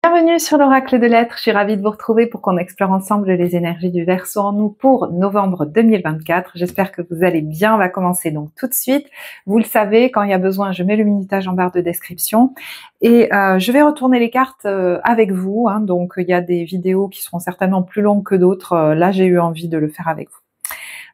Bienvenue sur l'Oracle de l'Être, je suis ravie de vous retrouver pour qu'on explore ensemble les énergies du Verseau en nous pour novembre 2024. J'espère que vous allez bien, on va commencer donc tout de suite. Vous le savez, quand il y a besoin, je mets le minutage en barre de description et je vais retourner les cartes avec vous. Donc il y a des vidéos qui seront certainement plus longues que d'autres, là j'ai eu envie de le faire avec vous.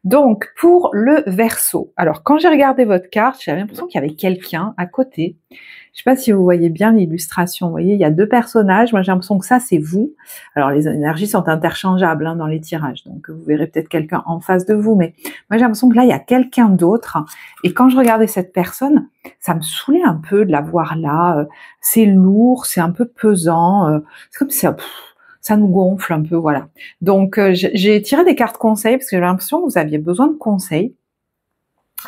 Donc pour le Verseau, alors quand j'ai regardé votre carte, j'avais l'impression qu'il y avait quelqu'un à côté. Je ne sais pas si vous voyez bien l'illustration, vous voyez, il y a deux personnages, moi j'ai l'impression que ça c'est vous. Alors les énergies sont interchangeables dans les tirages, donc vous verrez peut-être quelqu'un en face de vous, mais moi j'ai l'impression que là il y a quelqu'un d'autre, et quand je regardais cette personne, ça me saoulait un peu de la voir là, c'est lourd, c'est un peu pesant, c'est comme si ça nous gonfle un peu, voilà. Donc j'ai tiré des cartes conseils, parce que j'ai l'impression que vous aviez besoin de conseils,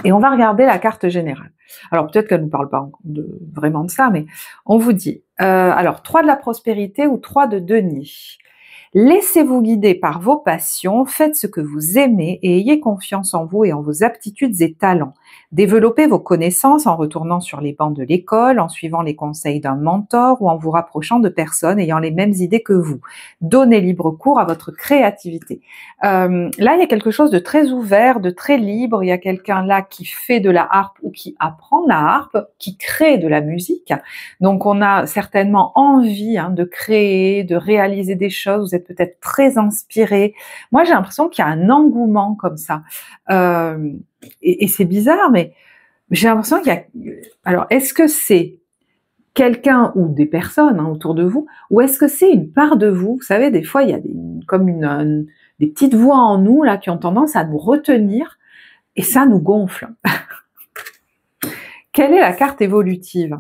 et on va regarder la carte générale. Alors peut-être qu'elle ne nous parle pas vraiment de ça, mais on vous dit, alors 3 de la prospérité ou 3 de denier. Laissez-vous guider par vos passions, faites ce que vous aimez et ayez confiance en vous et en vos aptitudes et talents. Développez vos connaissances en retournant sur les bancs de l'école, en suivant les conseils d'un mentor ou en vous rapprochant de personnes ayant les mêmes idées que vous. Donnez libre cours à votre créativité. Là, il y a quelque chose de très ouvert, de très libre. Il y a quelqu'un là qui fait de la harpe ou qui apprend la harpe, qui crée de la musique. Donc, on a certainement envie de créer, de réaliser des choses. Vous êtes peut-être très inspiré. Moi, j'ai l'impression qu'il y a un engouement comme ça. Et c'est bizarre, mais j'ai l'impression qu'il y a... Alors, est-ce que c'est quelqu'un ou des personnes autour de vous, ou est-ce que c'est une part de vous? Vous savez, des fois, il y a des petites voix en nous là qui ont tendance à nous retenir, et ça nous gonfle. Quelle est la carte évolutive?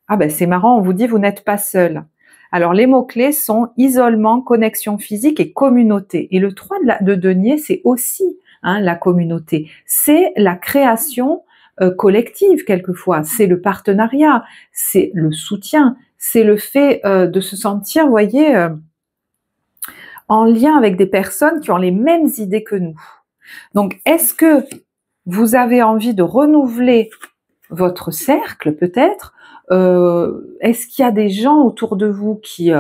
Ah ben c'est marrant, on vous dit vous n'êtes pas seul. Alors les mots-clés sont isolement, connexion physique et communauté. Et le 3 de denier, c'est aussi la communauté. C'est la création collective quelquefois, c'est le partenariat, c'est le soutien, c'est le fait de se sentir, vous voyez, en lien avec des personnes qui ont les mêmes idées que nous. Donc est-ce que vous avez envie de renouveler votre cercle peut-être? Est-ce qu'il y a des gens autour de vous qui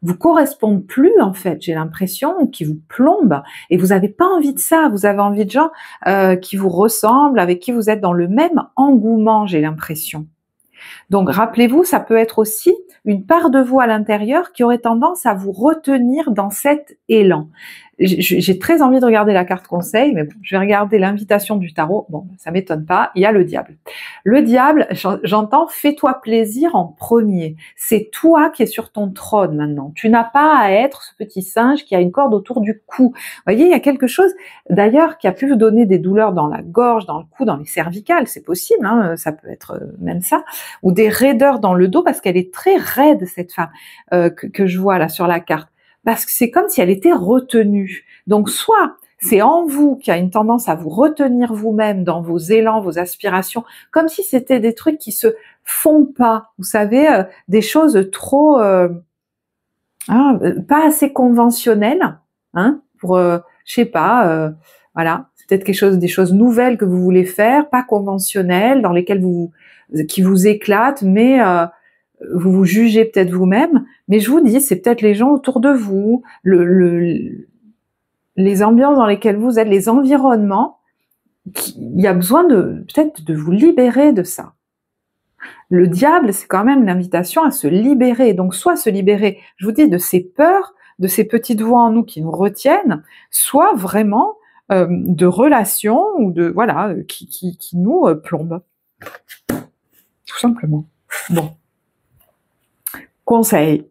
vous correspondent plus en fait, j'ai l'impression, qui vous plombent, et vous n'avez pas envie de ça, vous avez envie de gens qui vous ressemblent, avec qui vous êtes dans le même engouement, j'ai l'impression. Donc rappelez-vous, ça peut être aussi une part de vous à l'intérieur qui aurait tendance à vous retenir dans cet élan. J'ai très envie de regarder la carte conseil, mais bon, je vais regarder l'invitation du tarot. Bon, ça m'étonne pas, il y a le diable. Le diable, j'entends, fais-toi plaisir en premier. C'est toi qui es sur ton trône maintenant. Tu n'as pas à être ce petit singe qui a une corde autour du cou. Vous voyez, il y a quelque chose, d'ailleurs, qui a pu vous donner des douleurs dans la gorge, dans le cou, dans les cervicales, c'est possible, ça peut être même ça, ou des raideurs dans le dos, parce qu'elle est très raide, cette femme, que je vois là sur la carte. Parce que c'est comme si elle était retenue. Donc soit c'est en vous qui a une tendance à vous retenir vous-même dans vos élans, vos aspirations, comme si c'était des trucs qui se font pas, vous savez, des choses trop pas assez conventionnelles, pour je sais pas, voilà, c'est peut-être des choses nouvelles que vous voulez faire, pas conventionnelles, dans lesquelles qui vous éclatent, mais vous vous jugez peut-être vous-même, mais je vous dis, c'est peut-être les gens autour de vous, les ambiances dans lesquelles vous êtes, les environnements, il y a besoin peut-être de vous libérer de ça. Le diable, c'est quand même l'invitation à se libérer, donc soit se libérer, je vous dis, de ces peurs, de ces petites voix en nous qui nous retiennent, soit vraiment de relations ou de voilà qui nous plombent, tout simplement. Bon. Conseil.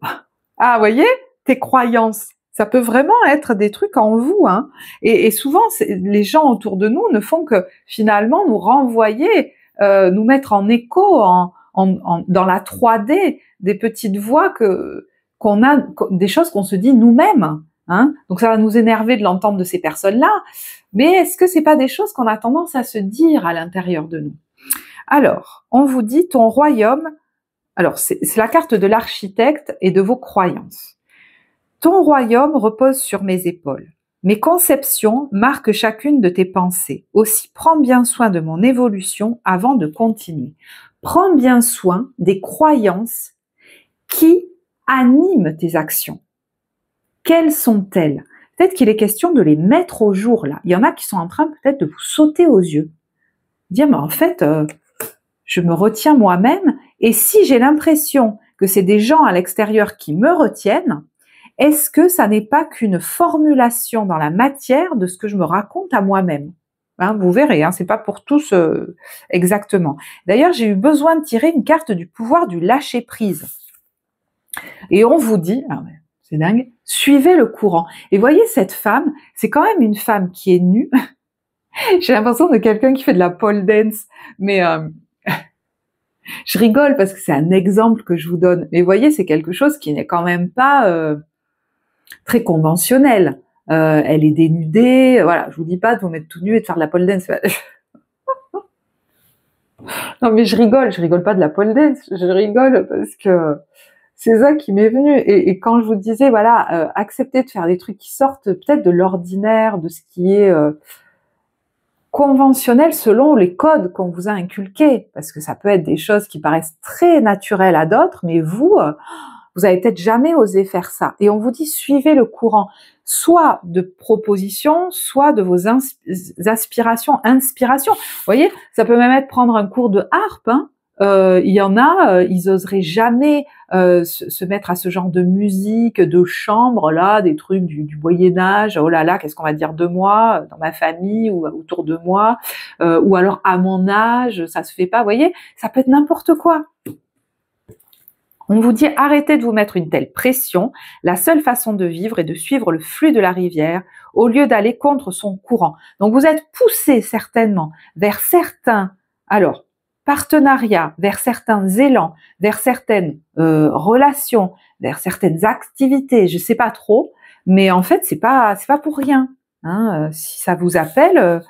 Ah, vous voyez, tes croyances, ça peut vraiment être des trucs en vous, et souvent, les gens autour de nous ne font que finalement nous renvoyer, nous mettre en écho, dans la 3D, des petites voix qu'on a, des choses qu'on se dit nous-mêmes. Donc ça va nous énerver de l'entendre de ces personnes-là, mais est-ce que c'est pas des choses qu'on a tendance à se dire à l'intérieur de nous? Alors, on vous dit ton royaume. Alors, c'est la carte de l'architecte et de vos croyances. Ton royaume repose sur mes épaules. Mes conceptions marquent chacune de tes pensées. Aussi, prends bien soin de mon évolution avant de continuer. Prends bien soin des croyances qui animent tes actions? Quelles sont-elles? Peut-être qu'il est question de les mettre au jour là. Il y en a qui sont en train peut-être de vous sauter aux yeux. Dire, mais en fait, je me retiens moi-même, et si j'ai l'impression que c'est des gens à l'extérieur qui me retiennent, est-ce que ça n'est pas qu'une formulation dans la matière de ce que je me raconte à moi-même? Hein, vous verrez, hein, c'est pas pour tous exactement. D'ailleurs, j'ai eu besoin de tirer une carte du pouvoir du lâcher-prise. Et on vous dit, ah ouais, c'est dingue, suivez le courant. Et voyez, cette femme, c'est quand même une femme qui est nue. J'ai l'impression de quelqu'un qui fait de la pole dance, mais je rigole parce que c'est un exemple que je vous donne. Mais voyez, c'est quelque chose qui n'est quand même pas très conventionnel. Elle est dénudée, voilà. Je vous dis pas de vous mettre tout nu et de faire de la pole dance. Non, mais je rigole pas de la pole dance. Je rigole parce que c'est ça qui m'est venu. Et quand je vous disais, voilà, accepter de faire des trucs qui sortent peut-être de l'ordinaire, de ce qui est conventionnel selon les codes qu'on vous a inculqués, parce que ça peut être des choses qui paraissent très naturelles à d'autres, mais vous avez peut-être jamais osé faire ça. Et on vous dit, suivez le courant, soit de propositions, soit de vos inspirations. Vous voyez, ça peut même être prendre un cours de harpe, hein. Il y en a, ils oseraient jamais se mettre à ce genre de musique, de chambre, là, des trucs du Moyen-Âge, oh là là, qu'est-ce qu'on va dire de moi, dans ma famille, ou autour de moi, ou alors à mon âge, ça se fait pas, vous voyez, ça peut être n'importe quoi. On vous dit, arrêtez de vous mettre une telle pression, la seule façon de vivre est de suivre le flux de la rivière, au lieu d'aller contre son courant. Donc vous êtes poussé certainement vers certains, alors, partenariats, vers certains élans, vers certaines relations, vers certaines activités, je sais pas trop, mais en fait c'est pas pour rien. Hein. Si ça vous appelle,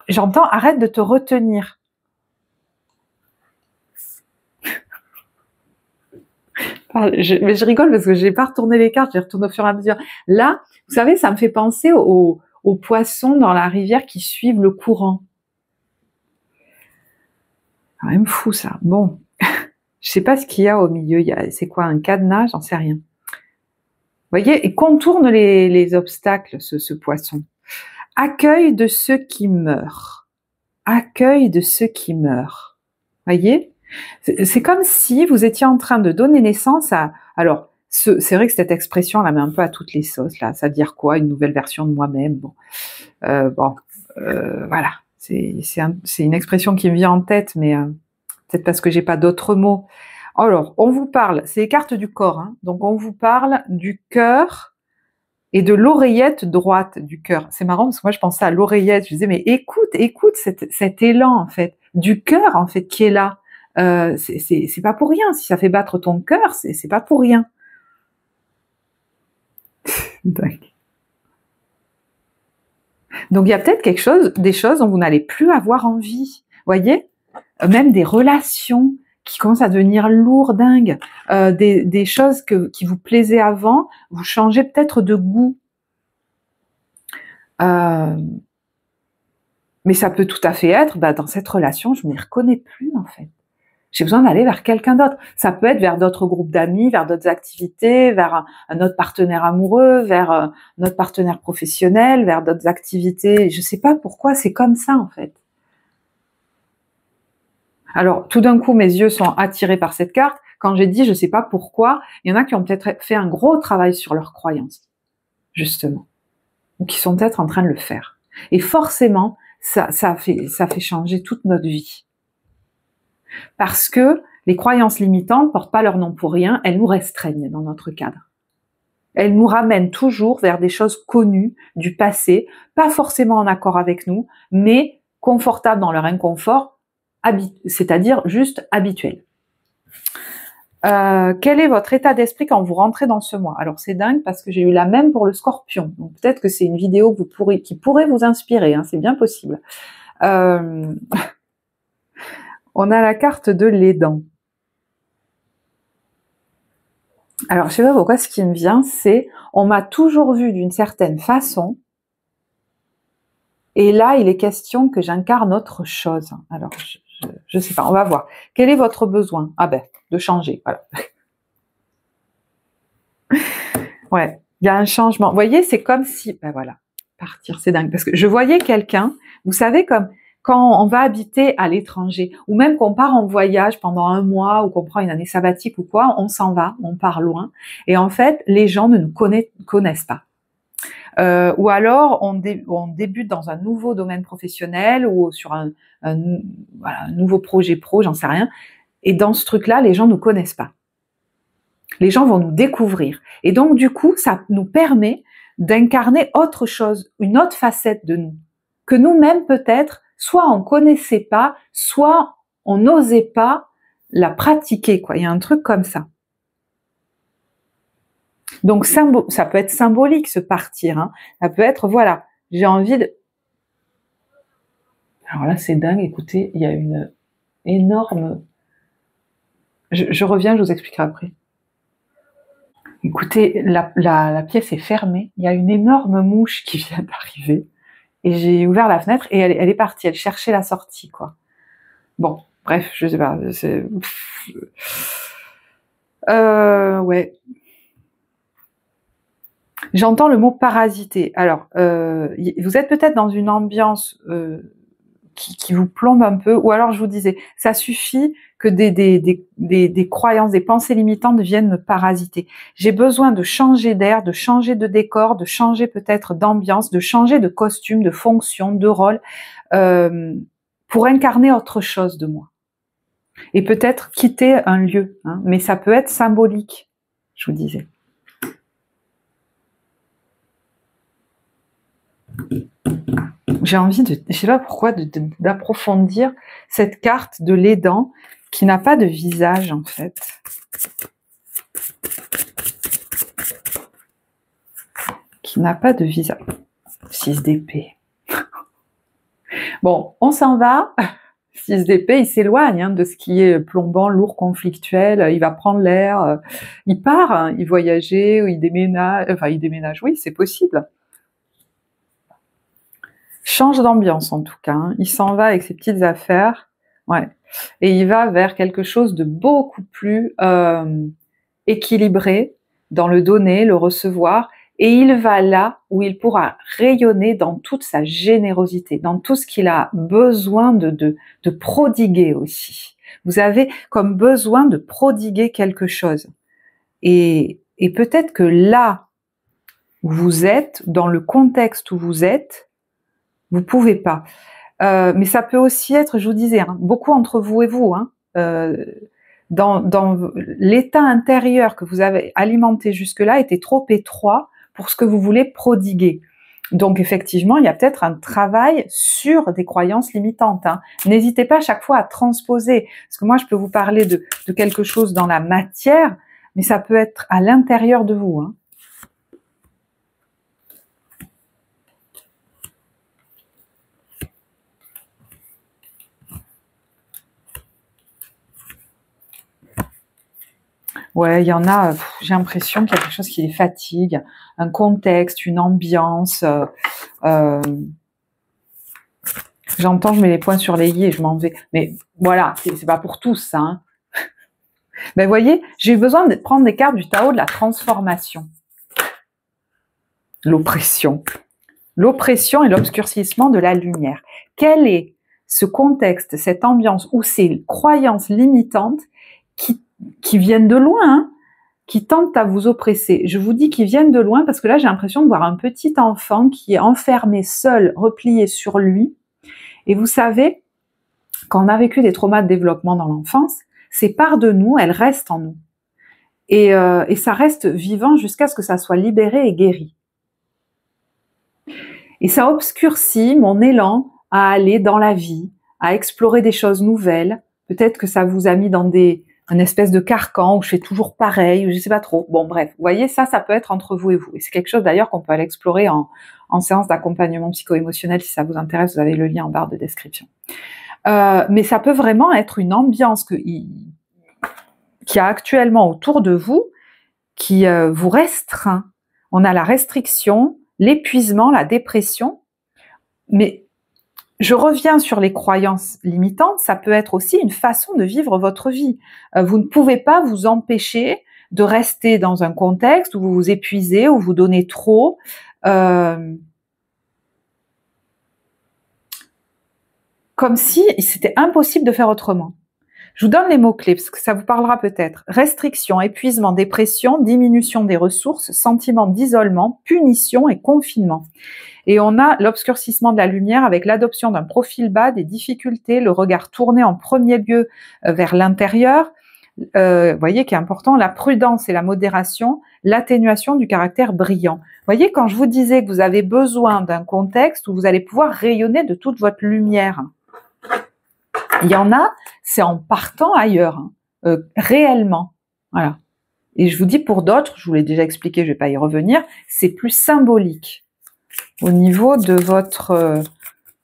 j'entends, arrête de te retenir. Mais je rigole parce que j'ai pas retourné les cartes, j'ai retourné au fur et à mesure. Là, vous savez, ça me fait penser aux poissons dans la rivière qui suivent le courant. Quand même fou ça. Bon, je sais pas ce qu'il y a au milieu. C'est quoi, un cadenas? J'en sais rien. Vous voyez, et contourne les obstacles, ce poisson. Accueil de ceux qui meurent. Accueil de ceux qui meurent. Voyez, c'est comme si vous étiez en train de donner naissance à... Alors, c'est vrai que cette expression, la met un peu à toutes les sauces, là. Ça veut dire quoi? Une nouvelle version de moi-même. Bon, voilà. C'est une expression qui me vient en tête, mais peut-être parce que j'ai pas d'autres mots. Alors, on vous parle, c'est les cartes du corps, hein, donc on vous parle du cœur et de l'oreillette droite du cœur. C'est marrant parce que moi je pensais à l'oreillette, je disais mais écoute cet élan en fait, du cœur en fait qui est là. C'est pas pour rien, si ça fait battre ton cœur, c'est pas pour rien. Donc il y a peut-être des choses dont vous n'allez plus avoir envie, voyez, même des relations qui commencent à devenir lourdingues, des choses qui vous plaisaient avant, vous changez peut-être de goût. Mais ça peut tout à fait être, dans cette relation, je ne m'y reconnais plus en fait. J'ai besoin d'aller vers quelqu'un d'autre. Ça peut être vers d'autres groupes d'amis, vers d'autres activités, vers un autre partenaire amoureux, vers notre partenaire professionnel, vers d'autres activités. Je ne sais pas pourquoi, c'est comme ça en fait. Alors, tout d'un coup, mes yeux sont attirés par cette carte. Quand j'ai dit je ne sais pas pourquoi, il y en a qui ont peut-être fait un gros travail sur leurs croyances, justement. Ou qui sont peut-être en train de le faire. Et forcément, ça fait changer toute notre vie. Parce que les croyances limitantes ne portent pas leur nom pour rien, elles nous restreignent dans notre cadre. Elles nous ramènent toujours vers des choses connues du passé, pas forcément en accord avec nous, mais confortables dans leur inconfort, c'est-à-dire juste habituel. Quel est votre état d'esprit quand vous rentrez dans ce mois? Alors c'est dingue parce que j'ai eu la même pour le Scorpion, donc peut-être que c'est une vidéo qui pourrait vous inspirer, hein, c'est bien possible. On a la carte de l'aidant. Alors, je sais pas pourquoi, ce qui me vient, c'est on m'a toujours vu d'une certaine façon, et là, il est question que j'incarne autre chose. Alors, je sais pas, on va voir. Quel est votre besoin? Ah ben, de changer, voilà. Ouais, il y a un changement. Vous voyez, c'est comme si, ben voilà, partir, c'est dingue. Parce que je voyais quelqu'un, vous savez, comme quand on va habiter à l'étranger, ou même qu'on part en voyage pendant un mois, ou qu'on prend une année sabbatique ou quoi, on s'en va, on part loin, et en fait, les gens ne nous connaissent pas. Ou alors, on débute dans un nouveau domaine professionnel, ou sur voilà, un nouveau projet pro, j'en sais rien, et dans ce truc-là, les gens ne nous connaissent pas. Les gens vont nous découvrir. Et donc, du coup, ça nous permet d'incarner autre chose, une autre facette de nous, que nous-mêmes, peut-être, soit on connaissait pas, soit on n'osait pas la pratiquer, quoi. Il y a un truc comme ça. Donc, ça peut être symbolique, ce partir, hein. Ça peut être, voilà, j'ai envie de... Alors là, c'est dingue, écoutez, il y a une énorme... Je reviens, je vous expliquerai après. Écoutez, la pièce est fermée, il y a une énorme mouche qui vient d'arriver, et j'ai ouvert la fenêtre, et elle est partie, elle cherchait la sortie, quoi. Bon, bref, je sais pas, c'est... ouais. J'entends le mot parasiter. Alors, vous êtes peut-être dans une ambiance qui vous plombe un peu, ou alors je vous disais, ça suffit que des croyances, des pensées limitantes viennent me parasiter. J'ai besoin de changer d'air, de changer de décor, de changer peut-être d'ambiance, de changer de costume, de fonction, de rôle, pour incarner autre chose de moi. Et peut-être quitter un lieu, hein, mais ça peut être symbolique, je vous disais. J'ai envie de, je sais pas pourquoi, d'approfondir cette carte de l'aidant qui n'a pas de visage en fait. Qui n'a pas de visage. 6 d'épée. Bon, on s'en va. 6 d'épée, il s'éloigne hein, de ce qui est plombant, lourd, conflictuel. Il va prendre l'air. Il part, hein, il voyageait, ou il déménage. Enfin, il déménage, oui, c'est possible. Change d'ambiance en tout cas, hein. Il s'en va avec ses petites affaires, ouais, et il va vers quelque chose de beaucoup plus équilibré dans le donner, le recevoir, et il va là où il pourra rayonner dans toute sa générosité, dans tout ce qu'il a besoin de prodiguer aussi. Vous avez comme besoin de prodiguer quelque chose, et peut-être que là où vous êtes, dans le contexte où vous êtes, vous pouvez pas. Mais ça peut aussi être, je vous disais, hein, beaucoup entre vous et vous, hein, dans l'état intérieur que vous avez alimenté jusque-là était trop étroit pour ce que vous voulez prodiguer. Donc effectivement, il y a peut-être un travail sur des croyances limitantes. Hein. N'hésitez pas à chaque fois à transposer, parce que moi je peux vous parler de quelque chose dans la matière, mais ça peut être à l'intérieur de vous. Hein. Ouais, il y en a, j'ai l'impression qu'il y a quelque chose qui les fatigue, un contexte, une ambiance. J'entends, je mets les points sur les i et je m'en vais. Mais voilà, c'est pas pour tous, ça. Hein. Ben, vous voyez, j'ai eu besoin de prendre des cartes du Tao de la transformation. L'oppression. L'oppression et l'obscurcissement de la lumière. Quel est ce contexte, cette ambiance ou ces croyances limitantes qui viennent de loin, hein, qui tentent à vous oppresser. Je vous dis qu'ils viennent de loin parce que là, j'ai l'impression de voir un petit enfant qui est enfermé, seul, replié sur lui. Et vous savez, quand on a vécu des traumas de développement dans l'enfance, ces parts de nous, elles restent en nous. Et ça reste vivant jusqu'à ce que ça soit libéré et guéri. Et ça obscurcit mon élan à aller dans la vie, à explorer des choses nouvelles. Peut-être que ça vous a mis dans un espèce de carcan où je fais toujours pareil, ou je sais pas trop. Bon, bref, vous voyez, ça peut être entre vous et vous. Et c'est quelque chose d'ailleurs qu'on peut aller explorer en séance d'accompagnement psycho-émotionnel. Si ça vous intéresse, vous avez le lien en barre de description. Mais ça peut vraiment être une ambiance qui a actuellement autour de vous, qui vous restreint. On a la restriction, l'épuisement, la dépression, mais je reviens sur les croyances limitantes, ça peut être aussi une façon de vivre votre vie. Vous ne pouvez pas vous empêcher de rester dans un contexte où vous vous épuisez, où vous donnez trop. Comme si c'était impossible de faire autrement. Je vous donne les mots-clés parce que ça vous parlera peut-être. Restriction, épuisement, dépression, diminution des ressources, sentiment d'isolement, punition et confinement. Et on a l'obscurcissement de la lumière avec l'adoption d'un profil bas, des difficultés, le regard tourné en premier lieu vers l'intérieur. Vous voyez qui est important, la prudence et la modération, l'atténuation du caractère brillant. Vous voyez, quand je vous disais que vous avez besoin d'un contexte où vous allez pouvoir rayonner de toute votre lumière, il y en a, c'est en partant ailleurs, réellement. Voilà. Et je vous dis pour d'autres, je vous l'ai déjà expliqué, je ne vais pas y revenir, c'est plus symbolique au niveau de votre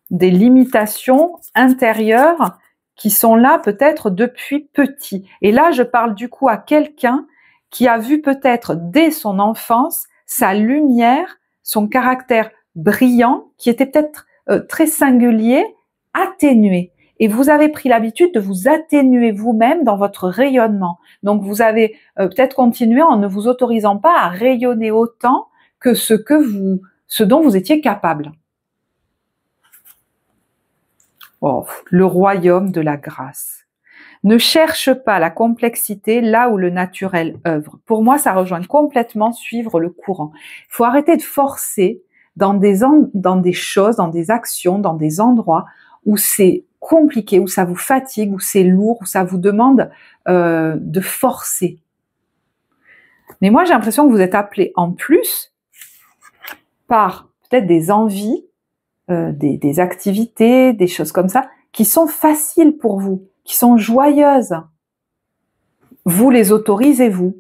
des limitations intérieures qui sont là peut-être depuis petit. Et là, je parle du coup à quelqu'un qui a vu peut-être dès son enfance sa lumière, son caractère brillant, qui était peut-être très singulier, atténué. Et vous avez pris l'habitude de vous atténuer vous-même dans votre rayonnement. Donc vous avez peut-être continué en ne vous autorisant pas à rayonner autant que ce dont vous étiez capable. Oh, le royaume de la grâce. Ne cherche pas la complexité là où le naturel œuvre. Pour moi, ça rejoint complètement suivre le courant. Il faut arrêter de forcer dans des choses, dans des actions, dans des endroits où c'est compliqué, où ça vous fatigue, où c'est lourd, où ça vous demande de forcer. Mais moi, j'ai l'impression que vous êtes appelé en plus par peut-être des envies, des activités, des choses comme ça, qui sont faciles pour vous, qui sont joyeuses. Vous les autorisez, vous.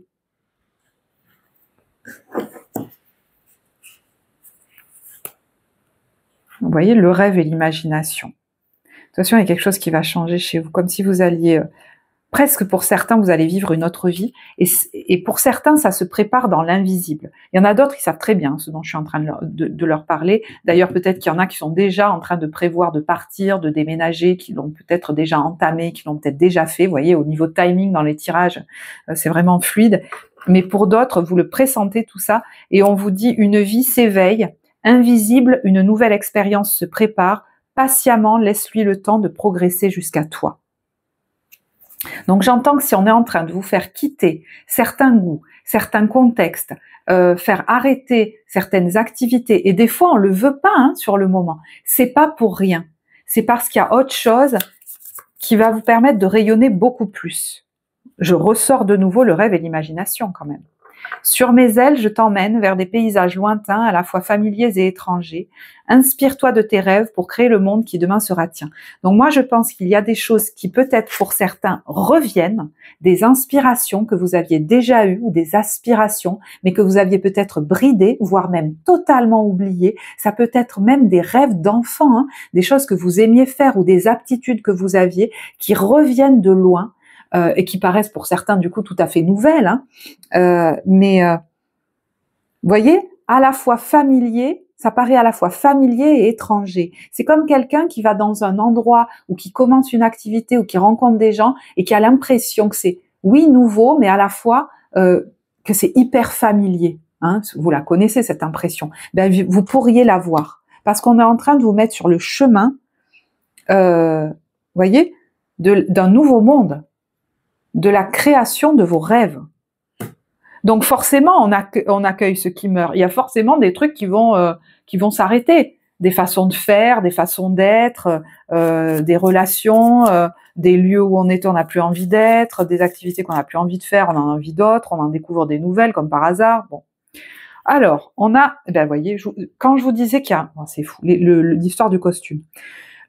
Vous voyez, le rêve et l'imagination. Attention, il y a quelque chose qui va changer chez vous, comme si vous alliez, presque pour certains, vous allez vivre une autre vie, et pour certains, ça se prépare dans l'invisible. Il y en a d'autres qui savent très bien ce dont je suis en train de leur parler. D'ailleurs, peut-être qu'il y en a qui sont déjà en train de prévoir de partir, de déménager, qui l'ont peut-être déjà entamé, qui l'ont peut-être déjà fait. Vous voyez, au niveau timing dans les tirages, c'est vraiment fluide. Mais pour d'autres, vous le pressentez tout ça, et on vous dit une vie s'éveille, invisible, une nouvelle expérience se prépare, patiemment, laisse-lui le temps de progresser jusqu'à toi. Donc j'entends que si on est en train de vous faire quitter certains goûts, certains contextes, faire arrêter certaines activités, et des fois on le veut pas sur le moment, c'est pas pour rien, c'est parce qu'il y a autre chose qui va vous permettre de rayonner beaucoup plus. Je ressors de nouveau le rêve et l'imagination quand même. Sur mes ailes, je t'emmène vers des paysages lointains, à la fois familiers et étrangers. Inspire-toi de tes rêves pour créer le monde qui demain sera tien. Donc moi, je pense qu'il y a des choses qui peut-être pour certains reviennent, des inspirations que vous aviez déjà eues ou des aspirations, mais que vous aviez peut-être bridées, voire même totalement oubliées. Ça peut être même des rêves d'enfants, des choses que vous aimiez faire ou des aptitudes que vous aviez qui reviennent de loin. Et qui paraissent pour certains du coup tout à fait nouvelles, mais vous voyez, à la fois familier, ça paraît à la fois familier et étranger. C'est comme quelqu'un qui va dans un endroit ou qui commence une activité ou qui rencontre des gens et qui a l'impression que c'est, oui, nouveau, mais à la fois que c'est hyper familier. Vous la connaissez cette impression. Ben, vous pourriez l'avoir parce qu'on est en train de vous mettre sur le chemin, voyez, d'un nouveau monde, de la création de vos rêves. Donc forcément, on accueille ceux qui meurent. Il y a forcément des trucs qui vont s'arrêter, des façons de faire, des façons d'être, des relations, des lieux où on était, on n'a plus envie d'être, des activités qu'on n'a plus envie de faire, on en a envie d'autres, on en découvre des nouvelles comme par hasard. Bon. Alors, on a, ben voyez, quand je vous disais qu'il y a, bon, c'est fou, l'histoire du costume.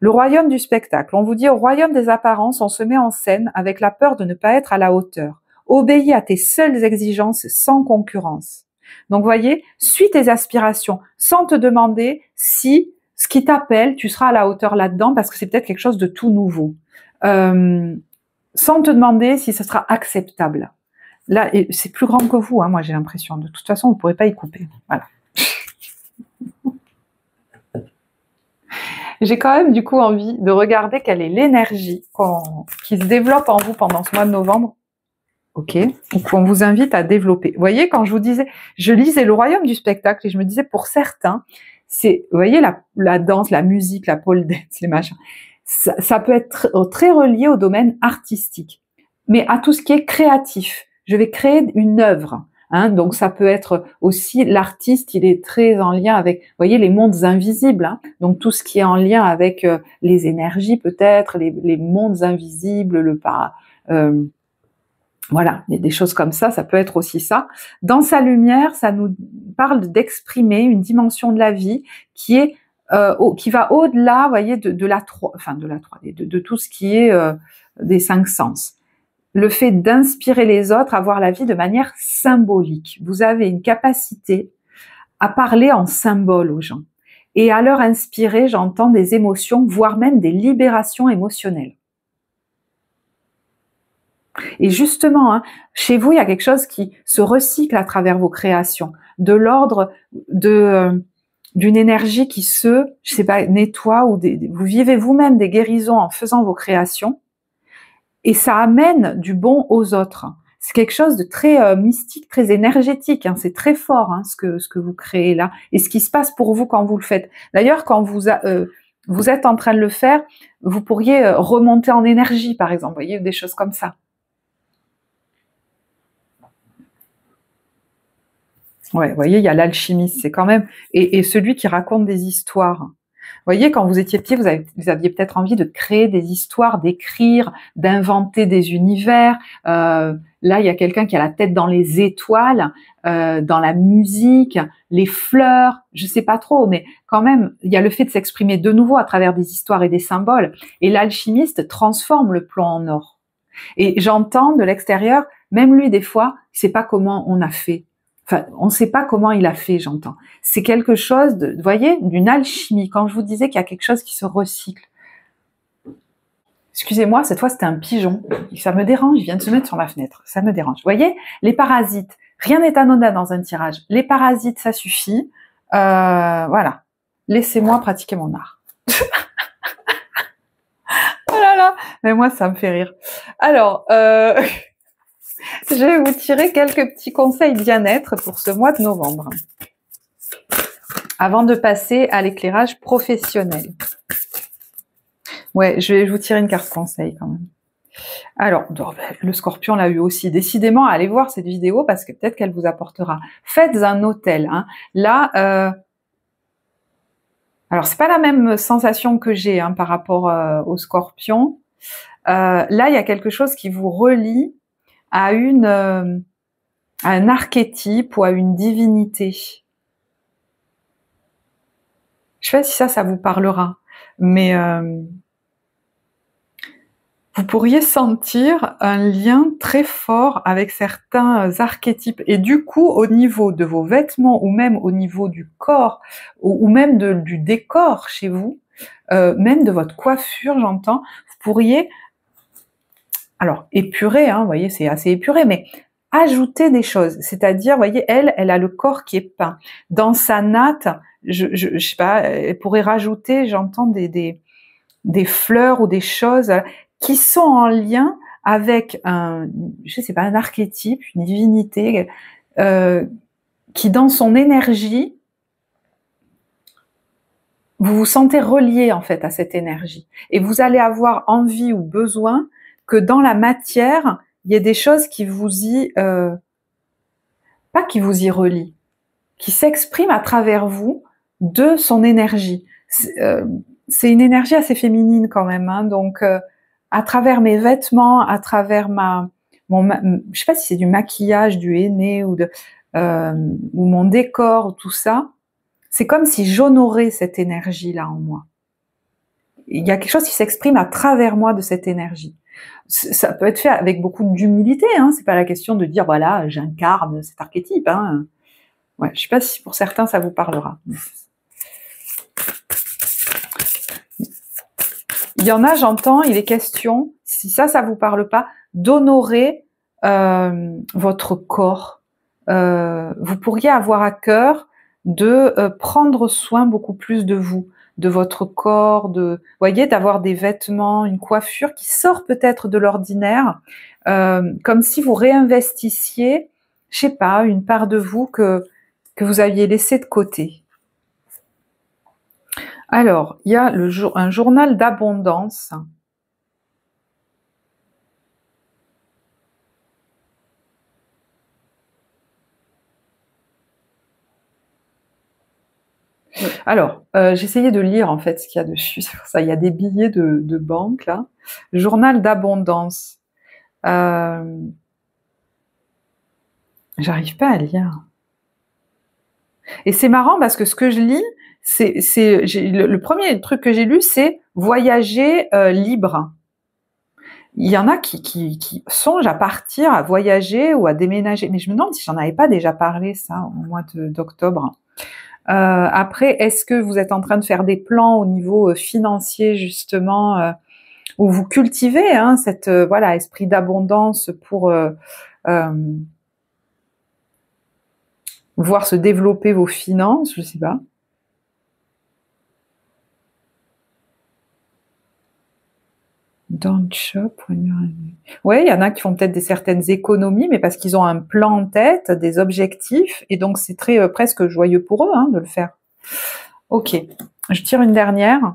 Le royaume du spectacle. On vous dit au royaume des apparences, on se met en scène avec la peur de ne pas être à la hauteur. Obéis à tes seules exigences sans concurrence. Donc, voyez, suis tes aspirations sans te demander si ce qui t'appelle, tu seras à la hauteur là-dedans parce que c'est peut-être quelque chose de tout nouveau. Sans te demander si ce sera acceptable. Là, c'est plus grand que vous, moi j'ai l'impression. De toute façon, vous ne pourrez pas y couper. Voilà. J'ai quand même du coup envie de regarder quelle est l'énergie qui se développe en vous pendant ce mois de novembre. ok, ou qu'on vous invite à développer. Vous voyez, quand je vous disais, je lisais Le Royaume du spectacle et je me disais, pour certains, c'est, vous voyez, la danse, la musique, la pole dance, les machins, ça peut être très relié au domaine artistique, mais à tout ce qui est créatif. Je vais créer une œuvre. Hein, donc ça peut être aussi, l'artiste, il est très en lien avec, vous voyez, les mondes invisibles. Hein, donc tout ce qui est en lien avec les énergies peut-être, les mondes invisibles, voilà, il y a des choses comme ça peut être aussi ça. Dans sa lumière, ça nous parle d'exprimer une dimension de la vie qui est qui va au-delà, vous voyez, de la 3, enfin de la 3D, de tout ce qui est des 5 sens. Le fait d'inspirer les autres à voir la vie de manière symbolique. Vous avez une capacité à parler en symbole aux gens et à leur inspirer, j'entends, des émotions, voire même des libérations émotionnelles. Et justement, hein, chez vous, il y a quelque chose qui se recycle à travers vos créations, de l'ordre d'une énergie qui je sais pas, nettoie, ou vous vivez vous-même des guérisons en faisant vos créations, et ça amène du bon aux autres. C'est quelque chose de très mystique, très énergétique. Hein, c'est très fort hein, ce que vous créez là, et ce qui se passe pour vous quand vous le faites. D'ailleurs, quand vous êtes en train de le faire, vous pourriez remonter en énergie, par exemple. Vous voyez, des choses comme ça. Ouais, vous voyez, il y a l'alchimiste, c'est quand même, et celui qui raconte des histoires. Vous voyez, quand vous étiez petit, vous aviez peut-être envie de créer des histoires, d'écrire, d'inventer des univers. Là, il y a quelqu'un qui a la tête dans les étoiles, dans la musique, les fleurs, je sais pas trop, mais quand même, il y a le fait de s'exprimer de nouveau à travers des histoires et des symboles. Et l'alchimiste transforme le plomb en or. Et j'entends de l'extérieur, même lui, des fois, il sait pas comment on a fait. Enfin, on ne sait pas comment il a fait, j'entends. C'est quelque chose de, vous voyez, d'une alchimie. Quand je vous disais qu'il y a quelque chose qui se recycle. Excusez-moi, cette fois c'était un pigeon. Ça me dérange, il vient de se mettre sur ma fenêtre. Ça me dérange. Vous voyez, les parasites. Rien n'est anodin dans un tirage. Les parasites, ça suffit. Voilà. Laissez-moi pratiquer mon art. Oh là là, mais moi ça me fait rire. Alors, je vais vous tirer quelques petits conseils bien-être pour ce mois de novembre, avant de passer à l'éclairage professionnel. Ouais, je vais vous tirer une carte conseil quand même. Alors, le Scorpion l'a eu aussi. Décidément, allez voir cette vidéo parce que peut-être qu'elle vous apportera. Faites un hôtel. Hein. Là, alors c'est pas la même sensation que j'ai hein, par rapport au Scorpion. Là, il y a quelque chose qui vous relie à un archétype ou à une divinité. Je sais pas si ça vous parlera, mais vous pourriez sentir un lien très fort avec certains archétypes. Et du coup, au niveau de vos vêtements ou même au niveau du corps ou même du décor chez vous, même de votre coiffure, j'entends, vous pourriez, alors épurer, hein, vous voyez, c'est assez épuré, mais ajouter des choses. C'est-à-dire, vous voyez, elle a le corps qui est peint. Dans sa natte, je sais pas, elle pourrait rajouter, j'entends des fleurs ou des choses qui sont en lien avec je sais pas, un archétype, une divinité, qui dans son énergie, vous vous sentez relié en fait à cette énergie. Et vous allez avoir envie ou besoin que dans la matière, il y ait des choses qui vous pas qui vous y relient, qui s'expriment à travers vous de son énergie. C'est une énergie assez féminine quand même, hein, donc à travers mes vêtements, à travers je sais pas si c'est du maquillage, du henné ou mon décor, tout ça, c'est comme si j'honorais cette énergie-là en moi. Il y a quelque chose qui s'exprime à travers moi de cette énergie. Ça peut être fait avec beaucoup d'humilité, hein, c'est pas la question de dire voilà, j'incarne cet archétype, hein. Ouais, je sais pas si pour certains ça vous parlera. Il y en a, j'entends, il est question, si ça vous parle pas, d'honorer votre corps. Vous pourriez avoir à cœur de prendre soin beaucoup plus de vous, de votre corps, voyez, d'avoir des vêtements, une coiffure qui sort peut-être de l'ordinaire, comme si vous réinvestissiez, je sais pas, une part de vous que vous aviez laissé de côté. Alors, il y a un journal d'abondance. Alors, j'essayais de lire en fait ce qu'il y a dessus, c'est pour ça, il y a des billets de banque là. Journal d'abondance. J'arrive pas à lire. Et c'est marrant parce que ce que je lis, le premier truc que j'ai lu, c'est voyager libre. Il y en a qui songent à partir, à voyager ou à déménager. Mais je me demande si j'en avais pas déjà parlé ça au mois d'octobre. Après, est-ce que vous êtes en train de faire des plans au niveau financier justement, où vous cultivez cette voilà, esprit d'abondance pour voir se développer vos finances, je sais pas. Don't shop when you're angry. Ouais, il y en a qui font peut-être certaines économies, mais parce qu'ils ont un plan en tête, des objectifs, et donc c'est très presque joyeux pour eux de le faire. Ok, je tire une dernière.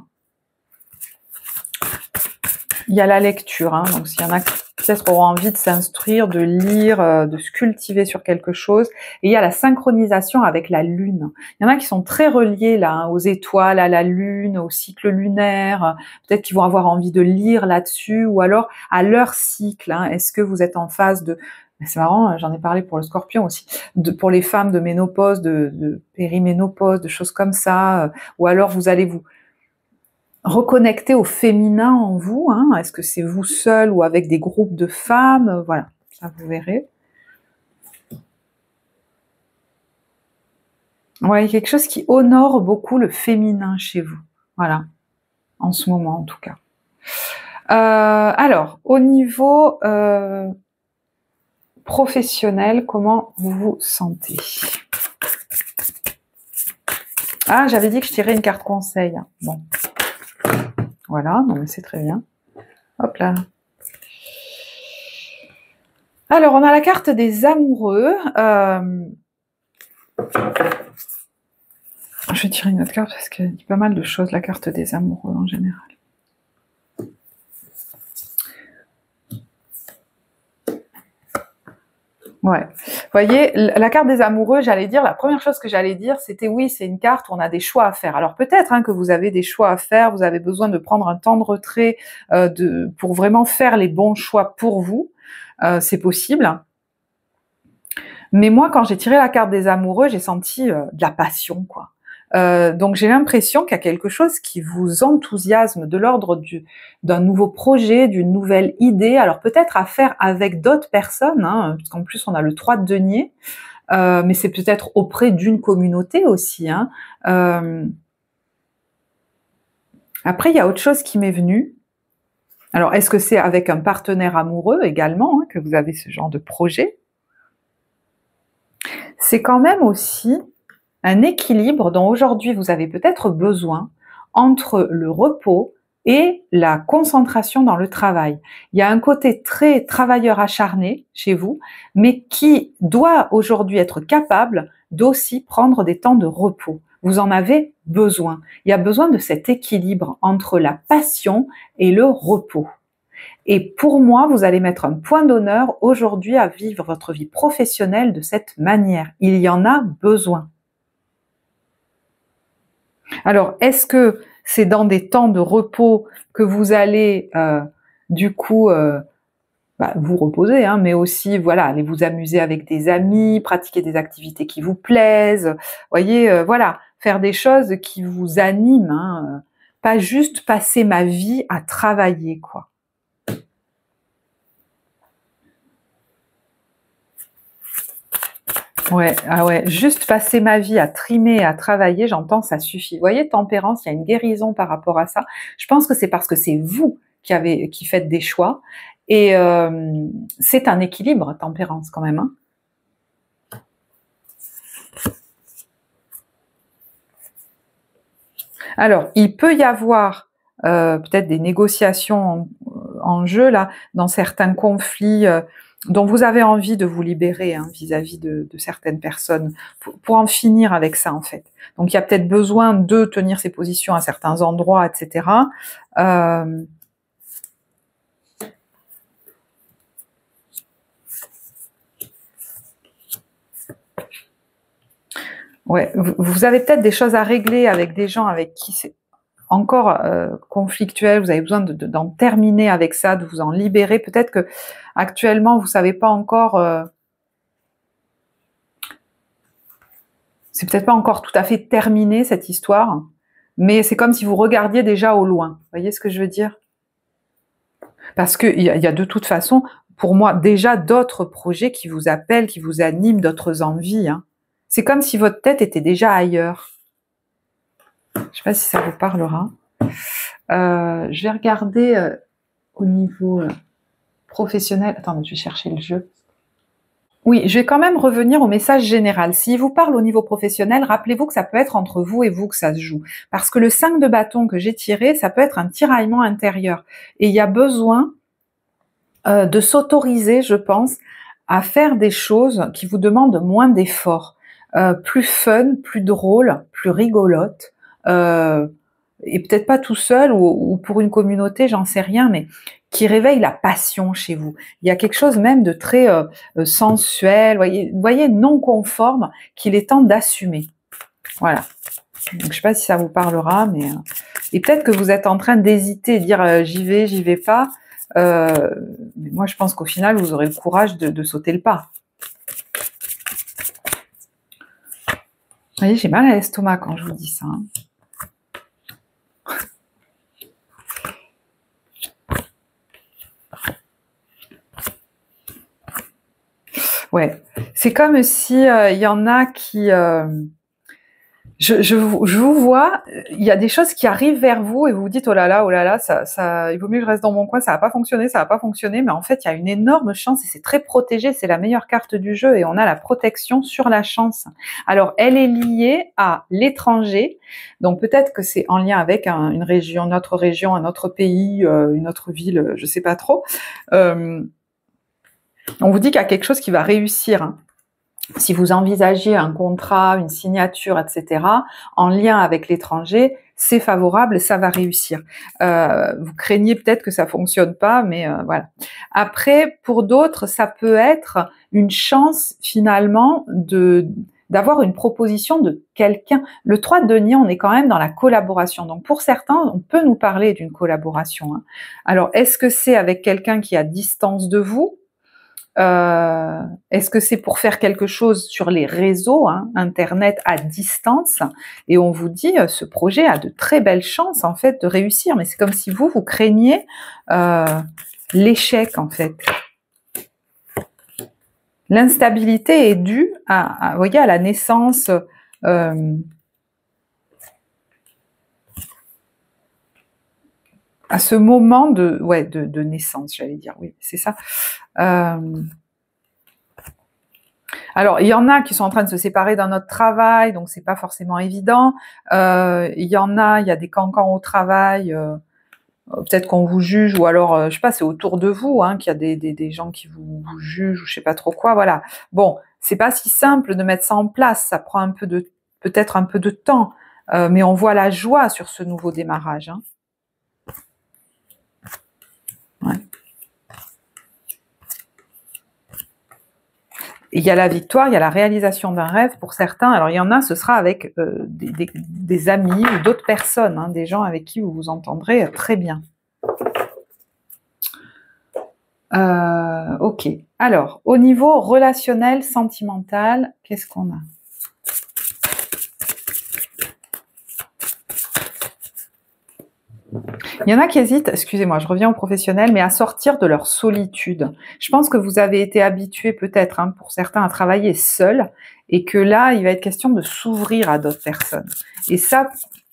Il y a la lecture, donc s'il y en a qui peut-être auront envie de s'instruire, de lire, de se cultiver sur quelque chose. Et il y a la synchronisation avec la lune. Il y en a qui sont très reliés là, aux étoiles, à la lune, au cycle lunaire. Peut-être qu'ils vont avoir envie de lire là-dessus, ou alors à leur cycle. Est-ce que vous êtes en phase de... C'est marrant, j'en ai parlé pour le Scorpion aussi, pour les femmes de ménopause, de périménopause, de choses comme ça, ou alors vous allez vous reconnecter au féminin en vous, est-ce que c'est vous seul ou avec des groupes de femmes, voilà, ça vous verrez. Ouais, il y a quelque chose qui honore beaucoup le féminin chez vous, voilà, en ce moment en tout cas. Alors, au niveau professionnel, comment vous vous sentez? Ah, j'avais dit que je tirais une carte conseil. Bon. Voilà, non mais c'est très bien. Hop là. Alors, on a la carte des amoureux. Je vais tirer une autre carte parce qu'il dit pas mal de choses, la carte des amoureux en général. Ouais. Vous voyez, la carte des amoureux, la première chose que j'allais dire, c'était oui, c'est une carte où on a des choix à faire. Alors peut-être que vous avez des choix à faire, vous avez besoin de prendre un temps de retrait pour vraiment faire les bons choix pour vous. C'est possible. Mais moi, quand j'ai tiré la carte des amoureux, j'ai senti de la passion, quoi. Donc j'ai l'impression qu'il y a quelque chose qui vous enthousiasme de l'ordre d'un nouveau projet, d'une nouvelle idée, alors peut-être à faire avec d'autres personnes, parce qu'en plus on a le 3 de denier, mais c'est peut-être auprès d'une communauté aussi. Après, il y a autre chose qui m'est venue. Alors, est-ce que c'est avec un partenaire amoureux également que vous avez ce genre de projet? C'est quand même aussi un équilibre dont aujourd'hui vous avez peut-être besoin entre le repos et la concentration dans le travail. Il y a un côté très travailleur acharné chez vous, mais qui doit aujourd'hui être capable d'aussi prendre des temps de repos. Vous en avez besoin. Il y a besoin de cet équilibre entre la passion et le repos. Et pour moi, vous allez mettre un point d'honneur aujourd'hui à vivre votre vie professionnelle de cette manière. Il y en a besoin. Alors, est-ce que c'est dans des temps de repos que vous allez du coup vous reposer, mais aussi voilà, aller vous amuser avec des amis, pratiquer des activités qui vous plaisent, voyez, voilà, faire des choses qui vous animent, pas juste passer ma vie à travailler, quoi. Ouais, ah ouais, juste passer ma vie à trimer, à travailler, j'entends, ça suffit. Vous voyez, tempérance, il y a une guérison par rapport à ça. Je pense que c'est parce que c'est vous qui faites des choix. Et c'est un équilibre, tempérance, quand même. Alors, il peut y avoir peut-être des négociations en jeu, là, dans certains conflits dont vous avez envie de vous libérer hein, vis-à-vis de certaines personnes, pour en finir avec ça, en fait. Donc, il y a peut-être besoin de tenir ses positions à certains endroits, etc. Ouais, vous avez peut-être des choses à régler avec des gens avec qui c'est encore conflictuel, vous avez besoin d'en terminer avec ça, de vous en libérer. Peut-être que actuellement vous savez pas encore, c'est peut-être pas encore tout à fait terminé cette histoire, mais c'est comme si vous regardiez déjà au loin. Vous voyez ce que je veux dire? Parce que il y a de toute façon, pour moi, déjà d'autres projets qui vous appellent, qui vous animent, d'autres envies. Hein. C'est comme si votre tête était déjà ailleurs. Je sais pas si ça vous parlera. Je vais regarder au niveau professionnel. Attendez, je vais chercher le jeu. Oui, je vais quand même revenir au message général. S'il vous parle au niveau professionnel, rappelez-vous que ça peut être entre vous et vous que ça se joue. Parce que le 5 de bâton que j'ai tiré, ça peut être un tiraillement intérieur. Et il y a besoin de s'autoriser, je pense, à faire des choses qui vous demandent moins d'efforts. Plus fun, plus drôle, plus rigolote. Et peut-être pas tout seul ou pour une communauté, j'en sais rien, mais qui réveille la passion chez vous. Il y a quelque chose même de très sensuel, voyez, non conforme, qu'il est temps d'assumer. Voilà. Donc, je sais pas si ça vous parlera, mais et peut-être que vous êtes en train d'hésiter, dire j'y vais pas. Mais moi, je pense qu'au final, vous aurez le courage de sauter le pas. Vous voyez, j'ai mal à l'estomac quand je vous dis ça. Hein. Ouais, c'est comme si il y en a qui, je vous vois, il y a des choses qui arrivent vers vous et vous vous dites oh là là, ça, il vaut mieux que je reste dans mon coin, ça va pas fonctionner, mais en fait il y a une énorme chance et c'est très protégé, c'est la meilleure carte du jeu et on a la protection sur la chance. Alors elle est liée à l'étranger, donc peut-être que c'est en lien avec une région, un autre pays, une autre ville, je sais pas trop. On vous dit qu'il y a quelque chose qui va réussir. Hein. Si vous envisagez un contrat, une signature, etc., en lien avec l'étranger, c'est favorable, ça va réussir. Vous craignez peut-être que ça fonctionne pas, mais voilà. Après, pour d'autres, ça peut être une chance finalement d'avoir une proposition de quelqu'un. Le 3 de denier, on est quand même dans la collaboration. Donc pour certains, on peut nous parler d'une collaboration. Hein. Alors, est-ce que c'est avec quelqu'un qui est à distance de vous ? Est-ce que c'est pour faire quelque chose sur les réseaux, hein, Internet à distance? Et on vous dit, ce projet a de très belles chances en fait de réussir, mais c'est comme si vous craigniez l'échec en fait. L'instabilité est due vous voyez, à la naissance. À ce moment de naissance, j'allais dire, oui, c'est ça. Alors, il y en a qui sont en train de se séparer dans notre travail, donc c'est pas forcément évident. Il y a des cancans au travail, peut-être qu'on vous juge, ou alors, je sais pas, c'est autour de vous, hein, qu'il y a des gens qui vous jugent, ou je sais pas trop quoi, voilà. Bon, c'est pas si simple de mettre ça en place, ça prend peut-être un peu de temps, mais on voit la joie sur ce nouveau démarrage, hein. Ouais. Il y a la victoire, il y a la réalisation d'un rêve pour certains. Alors il y en a, ce sera avec des amis ou d'autres personnes, hein, des gens avec qui vous vous entendrez très bien. Ok. Alors, au niveau relationnel, sentimental, qu'est-ce qu'on a ? Il y en a qui hésitent, excusez-moi, je reviens au professionnel, mais à sortir de leur solitude. Je pense que vous avez été habitués peut-être, hein, pour certains, à travailler seul, et que là, il va être question de s'ouvrir à d'autres personnes. Et ça,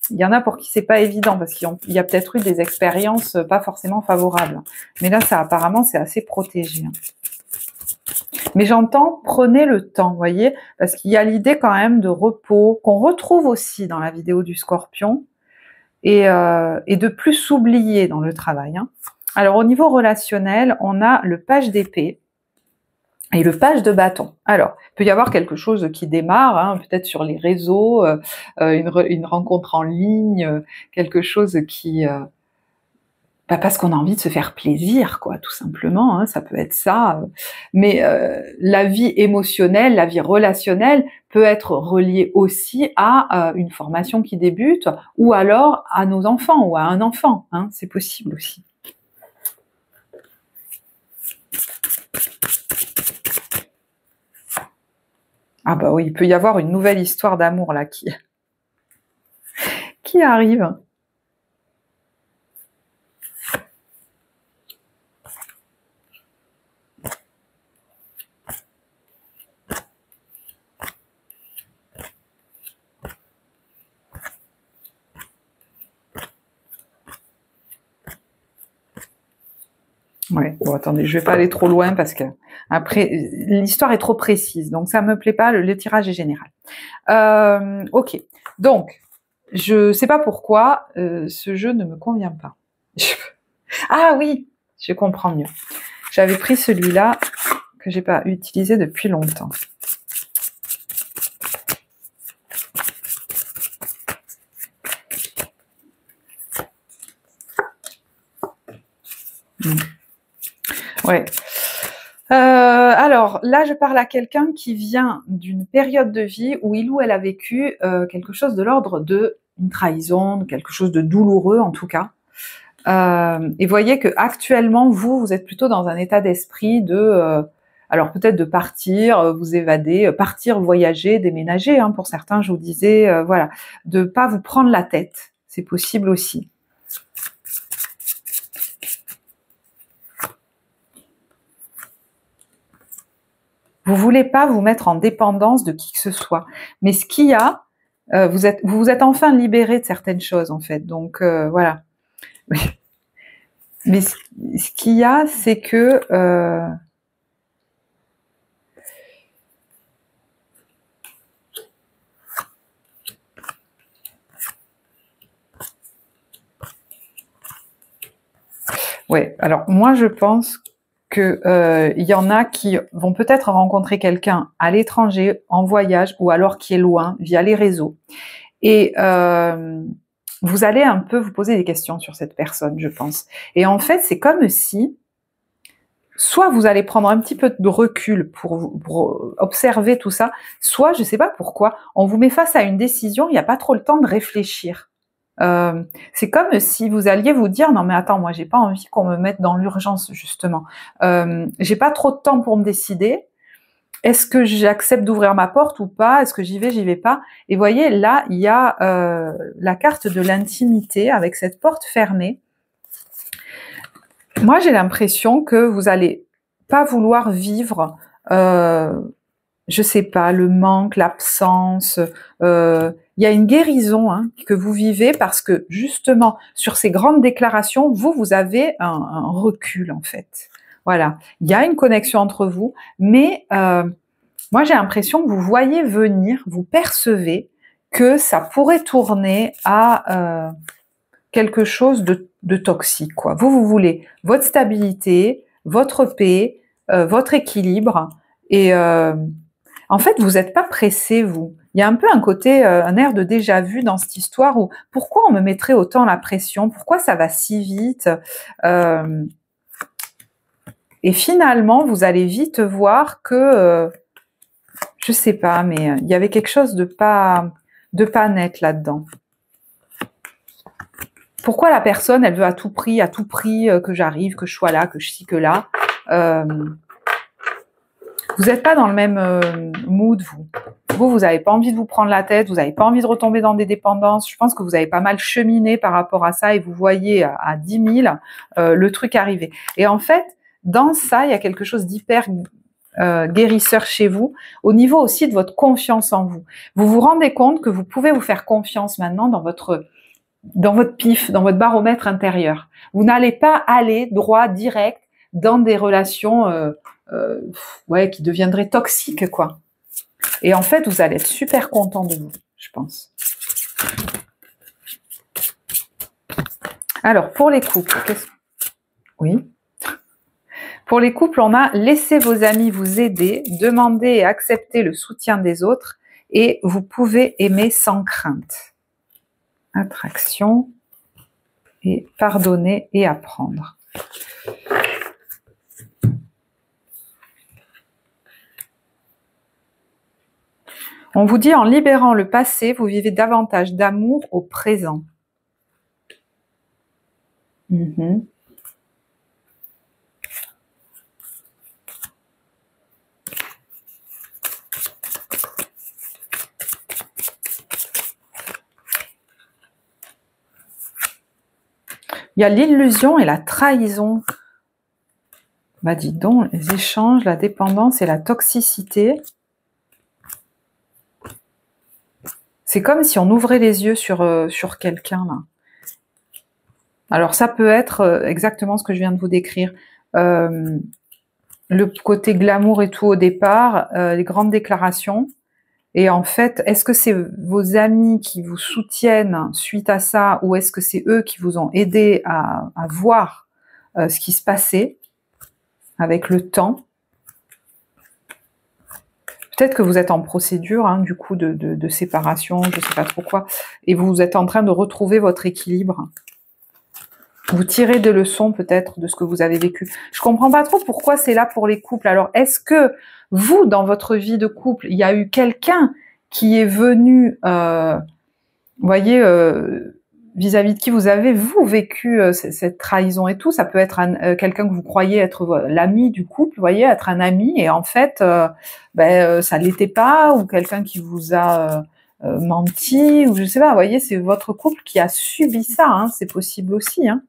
il y en a pour qui c'est pas évident, parce qu'il y a peut-être eu des expériences pas forcément favorables. Mais là, ça, apparemment, c'est assez protégé. Mais j'entends, prenez le temps, vous voyez, parce qu'il y a l'idée quand même de repos, qu'on retrouve aussi dans la vidéo du Scorpion, et de plus s'oublier dans le travail. Hein. Alors, au niveau relationnel, on a le page d'épée et le page de bâton. Alors, il peut y avoir quelque chose qui démarre, hein, peut-être sur les réseaux, une rencontre en ligne, quelque chose qui... parce qu'on a envie de se faire plaisir, quoi, tout simplement, hein, ça peut être ça. Mais la vie émotionnelle, la vie relationnelle peut être reliée aussi à une formation qui débute, ou alors à nos enfants, ou à un enfant, hein, c'est possible aussi. Ah bah oui, il peut y avoir une nouvelle histoire d'amour là qui arrive. Ouais, bon attendez, je vais pas aller trop loin parce que après l'histoire est trop précise, donc ça me plaît pas, le tirage est général. Ok, donc je sais pas pourquoi ce jeu ne me convient pas. Ah oui, je comprends mieux. J'avais pris celui-là que j'ai pas utilisé depuis longtemps. Ouais. Alors là, je parle à quelqu'un qui vient d'une période de vie où il ou elle a vécu quelque chose de l'ordre de une trahison, quelque chose de douloureux en tout cas. Et voyez que actuellement, vous êtes plutôt dans un état d'esprit de, alors peut-être de partir, vous évader, partir, voyager, déménager. Hein, pour certains, je vous disais, voilà, de pas vous prendre la tête. C'est possible aussi. Vous voulez pas vous mettre en dépendance de qui que ce soit. Mais ce qu'il y a, vous vous êtes enfin libéré de certaines choses en fait. Donc voilà. Mais ce qu'il y a, c'est que ouais. Alors moi, je pense que il y en a qui vont peut-être rencontrer quelqu'un à l'étranger, en voyage, ou alors qui est loin via les réseaux. Et vous allez un peu vous poser des questions sur cette personne, je pense. Et en fait, c'est comme si, soit vous allez prendre un petit peu de recul pour observer tout ça, soit, je ne sais pas pourquoi, on vous met face à une décision, il n'y a pas trop le temps de réfléchir. C'est comme si vous alliez vous dire non mais attends, moi j'ai pas envie qu'on me mette dans l'urgence justement. J'ai pas trop de temps pour me décider. Est-ce que j'accepte d'ouvrir ma porte ou pas? Est-ce que j'y vais pas? Et voyez, là, il y a la carte de l'intimité avec cette porte fermée. Moi, j'ai l'impression que vous allez pas vouloir vivre, je sais pas, le manque, l'absence. Il y a une guérison hein, que vous vivez parce que justement, sur ces grandes déclarations, vous avez un recul en fait. Voilà, il y a une connexion entre vous, mais moi j'ai l'impression que vous voyez venir, vous percevez que ça pourrait tourner à quelque chose de toxique. Quoi. Vous voulez votre stabilité, votre paix, votre équilibre, et en fait vous n'êtes pas pressé, vous. Il y a un peu un côté, un air de déjà-vu dans cette histoire où pourquoi on me mettrait autant la pression, pourquoi ça va si vite et finalement, vous allez vite voir que, je sais pas, mais il y avait quelque chose de pas net là-dedans. Pourquoi la personne, elle veut à tout prix que j'arrive, que je sois là, que je suis que là. Vous n'êtes pas dans le même mood, vous. Vous n'avez pas envie de vous prendre la tête, vous n'avez pas envie de retomber dans des dépendances. Je pense que vous avez pas mal cheminé par rapport à ça et vous voyez à 10 000 le truc arriver. Et en fait, dans ça, il y a quelque chose d'hyper guérisseur chez vous, au niveau aussi de votre confiance en vous. Vous vous rendez compte que vous pouvez vous faire confiance maintenant dans votre pif, dans votre baromètre intérieur. Vous n'allez pas aller droit, direct, dans des relations qui deviendraient toxiques, quoi. Et en fait, vous allez être super content de vous, je pense. Alors, pour les couples, oui. Pour les couples, on a laissez vos amis vous aider, demandez et acceptez le soutien des autres et vous pouvez aimer sans crainte. Attraction et pardonner et apprendre. On vous dit en libérant le passé, vous vivez davantage d'amour au présent. Il y a l'illusion et la trahison. Bah dis donc, les échanges, la dépendance et la toxicité. C'est comme si on ouvrait les yeux sur quelqu'un là. Alors ça peut être exactement ce que je viens de vous décrire. Le côté glamour et tout au départ, les grandes déclarations. Et en fait, est-ce que c'est vos amis qui vous soutiennent suite à ça ou est-ce que c'est eux qui vous ont aidé à voir ce qui se passait avec le temps? Peut-être que vous êtes en procédure, hein, du coup, de séparation, je ne sais pas trop quoi, et vous êtes en train de retrouver votre équilibre. Vous tirez des leçons peut-être de ce que vous avez vécu. Je comprends pas trop pourquoi c'est là pour les couples. Alors, est-ce que vous, dans votre vie de couple, il y a eu quelqu'un qui est venu, vous voyez, vis-à-vis de qui vous avez, vous, vécu cette trahison et tout? Ça peut être quelqu'un que vous croyez être l'ami du couple, vous voyez, être un ami, et en fait, ça ne l'était pas, ou quelqu'un qui vous a menti, ou je sais pas, vous voyez, c'est votre couple qui a subi ça, hein, c'est possible aussi, hein.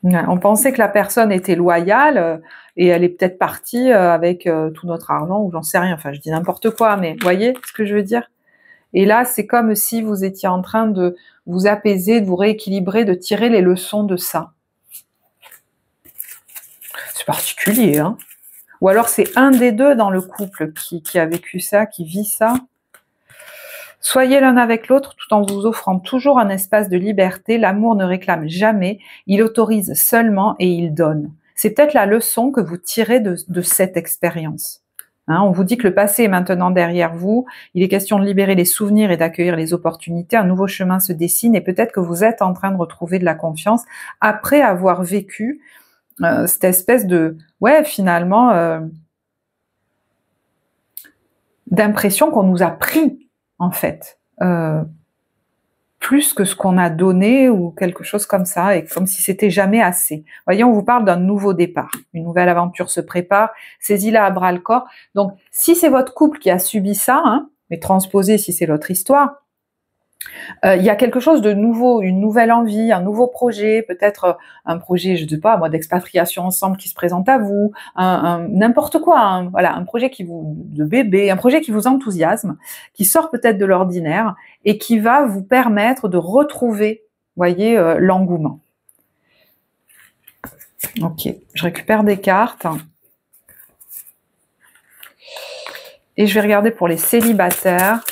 On pensait que la personne était loyale et elle est peut-être partie avec tout notre argent ou j'en sais rien. Enfin, je dis n'importe quoi, mais vous voyez ce que je veux dire? Et là, c'est comme si vous étiez en train de vous apaiser, de vous rééquilibrer, de tirer les leçons de ça. C'est particulier, hein? Ou alors c'est un des deux dans le couple qui a vécu ça, qui vit ça. Soyez l'un avec l'autre tout en vous offrant toujours un espace de liberté. L'amour ne réclame jamais, il autorise seulement et il donne. C'est peut-être la leçon que vous tirez de cette expérience. Hein, on vous dit que le passé est maintenant derrière vous. Il est question de libérer les souvenirs et d'accueillir les opportunités. Un nouveau chemin se dessine et peut-être que vous êtes en train de retrouver de la confiance après avoir vécu cette espèce de, finalement, d'impression qu'on nous a pris, en fait, plus que ce qu'on a donné ou quelque chose comme ça, et comme si c'était jamais assez. Vous voyez, on vous parle d'un nouveau départ, une nouvelle aventure se prépare, saisis-la à bras le corps. Donc, si c'est votre couple qui a subi ça, hein, mais transposé si c'est l'autre histoire, il y a quelque chose de nouveau, une nouvelle envie, un nouveau projet, peut-être un projet, je ne sais pas, moi, d'expatriation ensemble qui se présente à vous, n'importe quoi, voilà, un projet de bébé, un projet qui vous enthousiasme, qui sort peut-être de l'ordinaire et qui va vous permettre de retrouver, voyez, l'engouement. Ok, je récupère des cartes. Et je vais regarder pour les célibataires.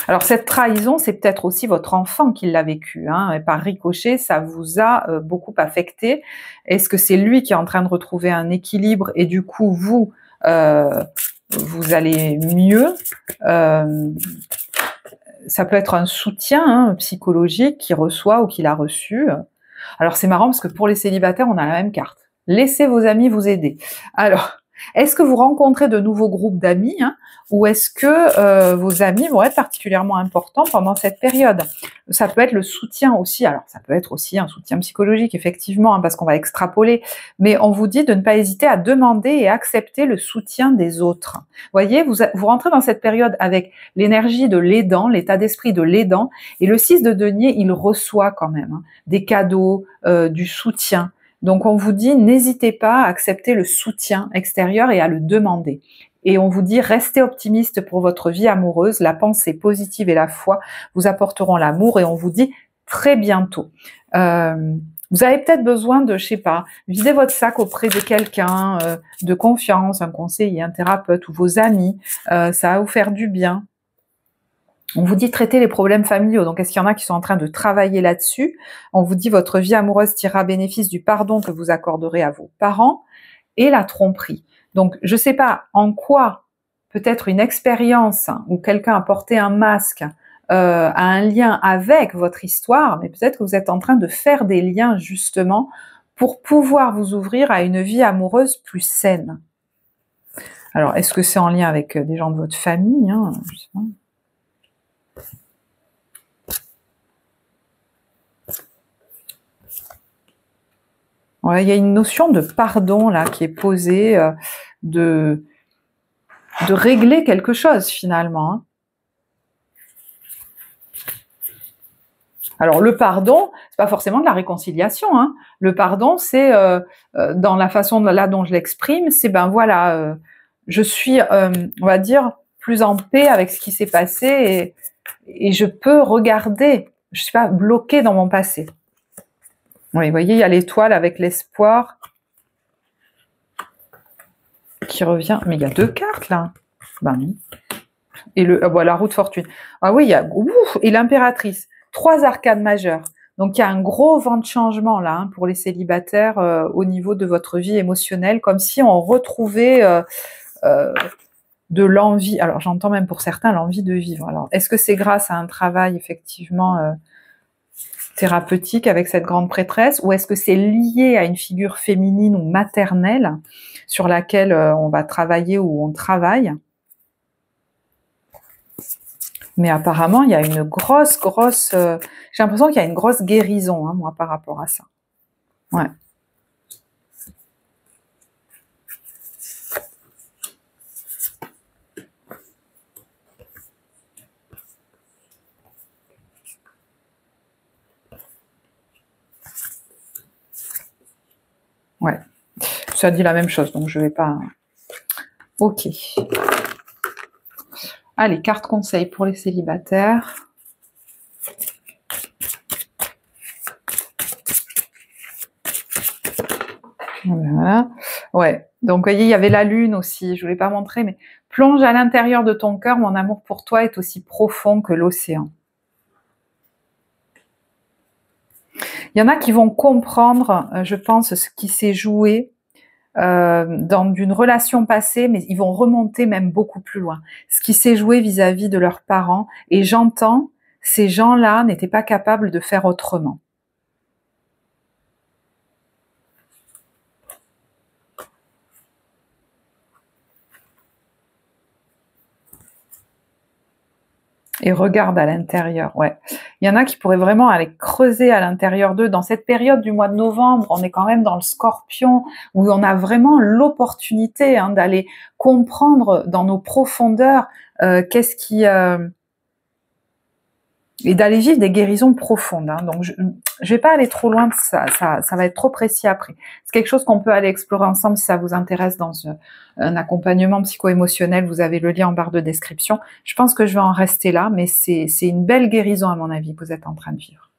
Alors cette trahison, c'est peut-être aussi votre enfant qui l'a vécu, hein, et par ricochet, ça vous a beaucoup affecté. Est-ce que c'est lui qui est en train de retrouver un équilibre et du coup vous, vous allez mieux? Ça peut être un soutien psychologique qu'il reçoit ou qu'il a reçu. Alors c'est marrant parce que pour les célibataires, on a la même carte. Laissez vos amis vous aider. Alors, est-ce que vous rencontrez de nouveaux groupes d'amis, ou est-ce que vos amis vont être particulièrement importants pendant cette période? Ça peut être le soutien aussi, alors ça peut être aussi un soutien psychologique, effectivement, parce qu'on va extrapoler, mais on vous dit de ne pas hésiter à demander et accepter le soutien des autres. Vous voyez, vous rentrez dans cette période avec l'énergie de l'aidant, l'état d'esprit de l'aidant, et le 6 de denier, il reçoit quand même des cadeaux, du soutien. Donc on vous dit, n'hésitez pas à accepter le soutien extérieur et à le demander. Et on vous dit, restez optimiste pour votre vie amoureuse, la pensée positive et la foi vous apporteront l'amour, et on vous dit très bientôt. Vous avez peut-être besoin de, je sais pas, vider votre sac auprès de quelqu'un de confiance, un conseiller, un thérapeute ou vos amis, ça va vous faire du bien. On vous dit traiter les problèmes familiaux. Donc, est-ce qu'il y en a qui sont en train de travailler là-dessus? On vous dit votre vie amoureuse tirera bénéfice du pardon que vous accorderez à vos parents et la tromperie. Donc, je ne sais pas en quoi peut-être une expérience où quelqu'un a porté un masque a un lien avec votre histoire, mais peut-être que vous êtes en train de faire des liens justement pour pouvoir vous ouvrir à une vie amoureuse plus saine. Alors, est-ce que c'est en lien avec des gens de votre famille, hein, je sais pas. Ouais, il y a une notion de pardon là qui est posée, de régler quelque chose finalement. Hein. Alors le pardon, c'est pas forcément de la réconciliation. Hein. Le pardon, c'est dans la façon là dont je l'exprime, c'est ben voilà, je suis, on va dire, plus en paix avec ce qui s'est passé et je peux regarder. Je suis pas bloquée dans mon passé. Oui, vous voyez, il y a l'étoile avec l'espoir qui revient. Mais il y a 2 cartes là. Ben non. Et la roue de fortune. Ah oui, il y a et l'impératrice. 3 arcades majeures. Donc il y a un gros vent de changement là hein, pour les célibataires au niveau de votre vie émotionnelle, comme si on retrouvait de l'envie. Alors j'entends même pour certains l'envie de vivre. Alors est-ce que c'est grâce à un travail effectivement thérapeutique avec cette grande prêtresse, ou est-ce que c'est lié à une figure féminine ou maternelle sur laquelle on va travailler ou on travaille? Mais apparemment, il y a une grosse, j'ai l'impression qu'il y a une grosse guérison, hein, moi, par rapport à ça. Ouais. Ouais. Ça dit la même chose, donc je vais pas... Ok. Allez, carte conseil pour les célibataires. Voilà. Ouais. Donc, vous voyez, il y avait la lune aussi. Je voulais pas montrer, mais plonge à l'intérieur de ton cœur. Mon amour pour toi est aussi profond que l'océan. Il y en a qui vont comprendre, je pense, ce qui s'est joué dans une relation passée, mais ils vont remonter même beaucoup plus loin. Ce qui s'est joué vis-à-vis de leurs parents. Et j'entends, ces gens-là n'étaient pas capables de faire autrement. Et regarde à l'intérieur, ouais. Il y en a qui pourraient vraiment aller creuser à l'intérieur d'eux. Dans cette période du mois de novembre, on est quand même dans le Scorpion, où on a vraiment l'opportunité hein, d'aller comprendre dans nos profondeurs qu'est-ce qui... et d'aller vivre des guérisons profondes. Hein. Donc, je vais pas aller trop loin de ça, ça va être trop précis après. C'est quelque chose qu'on peut aller explorer ensemble si ça vous intéresse dans un accompagnement psycho-émotionnel. Vous avez le lien en barre de description. Je pense que je vais en rester là, mais c'est une belle guérison à mon avis que vous êtes en train de vivre.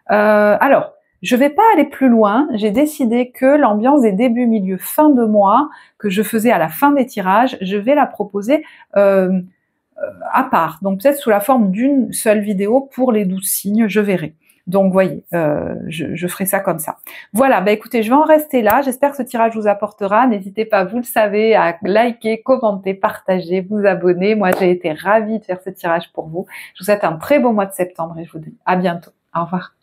Alors, je vais pas aller plus loin. J'ai décidé que l'ambiance des débuts, milieu, fin de mois, que je faisais à la fin des tirages, je vais la proposer à part, donc peut-être sous la forme d'une seule vidéo pour les 12 signes, je verrai. Donc, voyez, je ferai ça comme ça. Voilà, bah écoutez, je vais en rester là. J'espère que ce tirage vous apportera. N'hésitez pas, vous le savez, à liker, commenter, partager, vous abonner. Moi, j'ai été ravie de faire ce tirage pour vous. Je vous souhaite un très beau mois de septembre et je vous dis à bientôt. Au revoir.